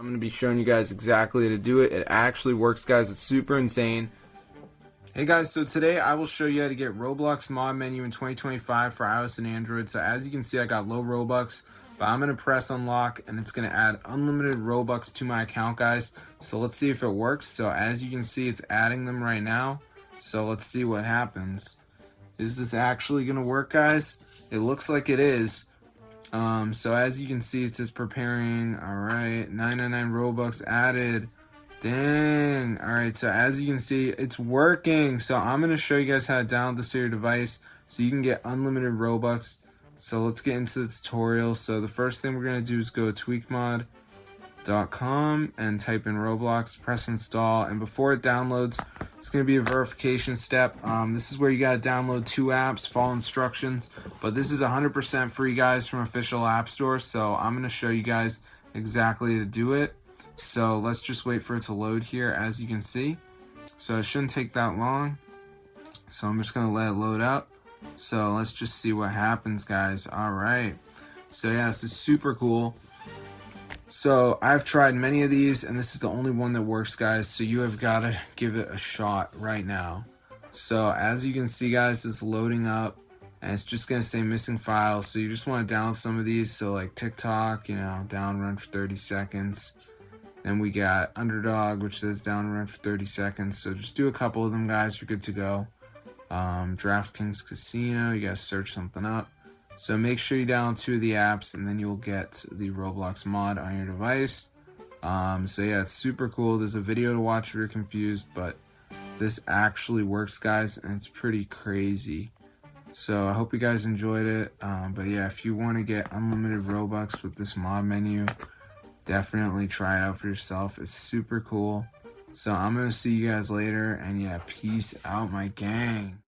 going to be showing you guys exactly how to do it. It actually works, guys. It's super insane. Hey guys, so today I will show you how to get Roblox mod menu in 2025 for iOS and Android. So as you can see, I got low Robux, but I'm going to press unlock and it's going to add unlimited Robux to my account, guys. So let's see if it works. So as you can see, it's adding them right now. So let's see what happens. Is this actually going to work, guys? It looks like it is. So as you can see, it says preparing. Alright, 999 Robux added. Dang. Alright, so as you can see, it's working. So I'm going to show you guys how to download this to your device so you can get unlimited Robux. So let's get into the tutorial. So the first thing we're going to do is go to tweakmod.com and type in Roblox, press install, and before it downloads, it's going to be a verification step. This is where you got to download 2 apps, follow instructions, but this is 100% free, guys, from official app store. So I'm going to show you guys exactly how to do it. So let's just wait for it to load here, as you can see. So it shouldn't take that long. So I'm just going to let it load up. So let's just see what happens, guys. Alright. So yeah, this is super cool. So I've tried many of these, and this is the only one that works, guys. So you have got to give it a shot right now. So as you can see, guys, it's loading up. And it's just going to say missing files. So you just want to download some of these. So like TikTok, you know, down run for 30 seconds. Then we got Underdog, which says down run for 30 seconds. So just do a couple of them, guys. You're good to go. DraftKings Casino, you guys search something up. So make sure you download 2 of the apps, and then you'll get the Roblox mod on your device. So yeah, it's super cool. There's a video to watch if you're confused, but this actually works, guys, and it's pretty crazy. So I hope you guys enjoyed it. But yeah, if you want to get unlimited Robux with this mod menu, definitely try it out for yourself. It's super cool. So I'm going to see you guys later, and yeah, peace out, my gang.